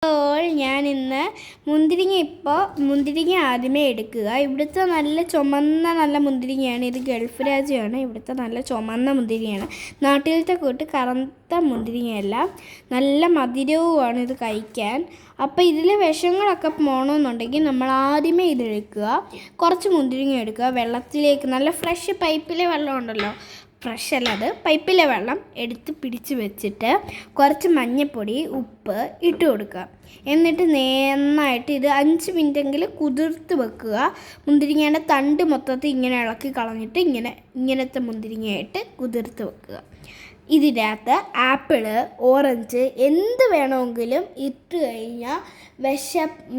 അപ്പോൾ ഞാൻ ഇന്ന് മുന്തിരിങ്ങ ആദ്യമേ എടുക്കുക. ഇവിടുത്തെ നല്ല മുന്തിരിങ്ങയാണ്. ഇത് ഗൾഫ് രാജ്യമാണ്. ഇവിടുത്തെ നല്ല ചുമന്ന മുന്തിരിങ്ങയാണ്. നാട്ടിലത്തെ കൂട്ട് കറുത്ത മുന്തിരിങ്ങയല്ല, നല്ല മധുരവുമാണ് ഇത് കഴിക്കാൻ. അപ്പോൾ ഇതിൽ വിഷങ്ങളൊക്കെ പോകണമെന്നുണ്ടെങ്കിൽ നമ്മൾ ആദ്യമേ ഇതെടുക്കുക. കുറച്ച് മുന്തിരിങ്ങ എടുക്കുക. വെള്ളത്തിലേക്ക് നല്ല ഫ്രഷ് പൈപ്പിലെ വെള്ളം ഉണ്ടല്ലോ, ഫ്രഷ് അല്ല, അത് പൈപ്പിലെ വെള്ളം എടുത്ത് പിടിച്ച് വെച്ചിട്ട് കുറച്ച് മഞ്ഞൾപ്പൊടി, ഉപ്പ് ഇട്ട് കൊടുക്കുക. എന്നിട്ട് നന്നായിട്ട് ഇത് 5 മിനിറ്റെങ്കിലും കുതിർത്ത് വെക്കുക. മുന്തിരിങ്ങയുടെ തണ്ട് മൊത്തത്തിൽ ഇങ്ങനെ ഇളക്കി കളഞ്ഞിട്ട് ഇങ്ങനത്തെ മുന്തിരിങ്ങയായിട്ട് കുതിർത്ത് വെക്കുക. ഇതിനകത്ത് ആപ്പിള്, ഓറഞ്ച് എന്ത് വേണമെങ്കിലും ഇട്ട് കഴിഞ്ഞാൽ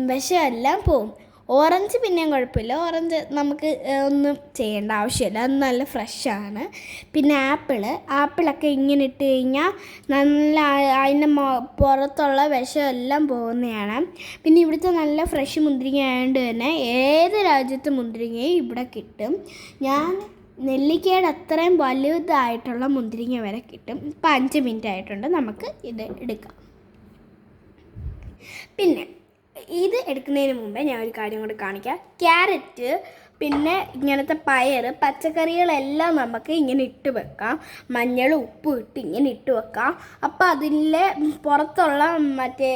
വിഷമെല്ലാം പോവും. ഓറഞ്ച് പിന്നെയും കുഴപ്പമില്ല, ഓറഞ്ച് നമുക്ക് ഒന്നും ചെയ്യേണ്ട ആവശ്യമില്ല, അത് നല്ല ഫ്രഷാണ്. പിന്നെ ആപ്പിളൊക്കെ ഇങ്ങനെ ഇട്ട് കഴിഞ്ഞാൽ നല്ല അതിൻ്റെ പുറത്തുള്ള വിഷമെല്ലാം പോകുന്നതാണ്. പിന്നെ ഇവിടുത്തെ നല്ല ഫ്രഷ് മുന്തിരിങ്ങ ആയതുകൊണ്ട് തന്നെ ഏത് രാജ്യത്തെ മുന്തിരിങ്ങയും ഇവിടെ കിട്ടും. ഞാൻ നെല്ലിക്കയുടെ അത്രയും വലുതായിട്ടുള്ള മുന്തിരിങ്ങ വരെ കിട്ടും. ഇപ്പം 5 മിനിറ്റ് ആയിട്ടുണ്ട്, നമുക്ക് ഇത് എടുക്കാം. പിന്നെ ഇത് എടുക്കുന്നതിന് മുമ്പേ ഞാൻ ഒരു കാര്യം കൂടി കാണിക്കാം. ക്യാരറ്റ്, പിന്നെ ഇങ്ങനത്തെ പയർ, പച്ചക്കറികളെല്ലാം നമുക്ക് ഇങ്ങനെ ഇട്ട് വെക്കാം. മഞ്ഞളും ഉപ്പും ഇട്ട് ഇങ്ങനെ ഇട്ട് വെക്കാം. അപ്പോൾ അതിലെ പുറത്തുള്ള മറ്റേ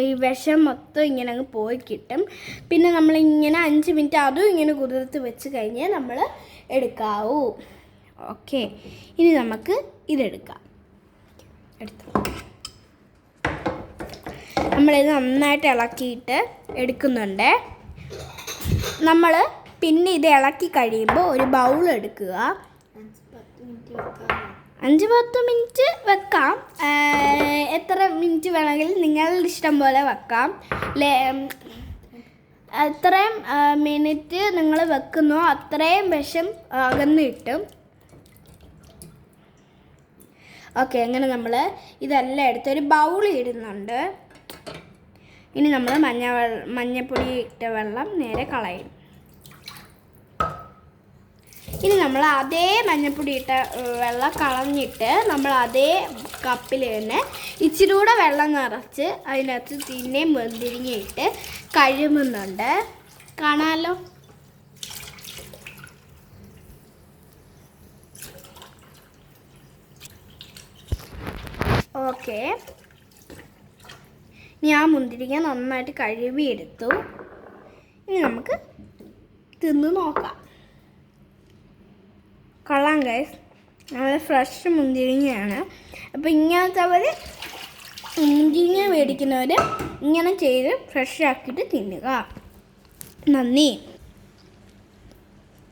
ഈ വിഷം മൊത്തം ഇങ്ങനെ അങ്ങ് പോയി കിട്ടും. പിന്നെ നമ്മളിങ്ങനെ 5 മിനിറ്റ് അതും ഇങ്ങനെ കുതിർത്ത് വെച്ച് കഴിഞ്ഞാൽ നമ്മൾ എടുക്കാവൂ. ഓക്കെ, ഇനി നമുക്ക് ഇതെടുക്കാം. എടുത്തു നമ്മളിത് നന്നായിട്ട് ഇളക്കിയിട്ട് എടുക്കുന്നുണ്ട്. നമ്മൾ പിന്നെ ഇത് ഇളക്കി കഴിയുമ്പോൾ ഒരു ബൗൾ എടുക്കുക. 5-10 മിനിറ്റ് വെക്കാം. എത്ര മിനിറ്റ് വേണമെങ്കിലും നിങ്ങളുടെ ഇഷ്ടം പോലെ വെക്കാം. എത്രയും മിനിറ്റ് നിങ്ങൾ വെക്കുന്നോ അത്രയും വിഷം അകന്ന് കിട്ടും. ഓക്കെ, അങ്ങനെ നമ്മൾ ഇതെല്ലാം എടുത്ത് ഒരു ബൗളിൽ ഇടുന്നുണ്ട്. ഇനി നമ്മൾ മഞ്ഞപ്പൊടി ഇട്ട വെള്ളം നേരെ കളയും. ഇനി നമ്മൾ അതേ മഞ്ഞപ്പൊടി ഇട്ട വെള്ളം കളഞ്ഞിട്ട് നമ്മൾ അതേ കപ്പിൽ തന്നെ ഇച്ചിരി കൂടെ വെള്ളം നിറച്ച് അതിനകത്ത് പിന്നെയും മുന്തിരിങ്ങയിട്ട് കഴുകുന്നുണ്ട്. കാണാമല്ലോ. ഓക്കെ, ഞാൻ മുന്തിരിങ്ങ നന്നായിട്ട് കഴുകിയെടുത്തു. ഇനി നമുക്ക് തിന്ന് നോക്കാം. കൊള്ളാം ഗൈസ്, നല്ല ഫ്രഷ് മുന്തിരിങ്ങയാണ്. അപ്പോൾ ഇങ്ങനത്തെ മുന്തിരിങ്ങ മേടിക്കുന്നവർ ഇങ്ങനെ ചെയ്ത് ഫ്രഷ് ആക്കിയിട്ട് തിന്നുക. നന്ദി.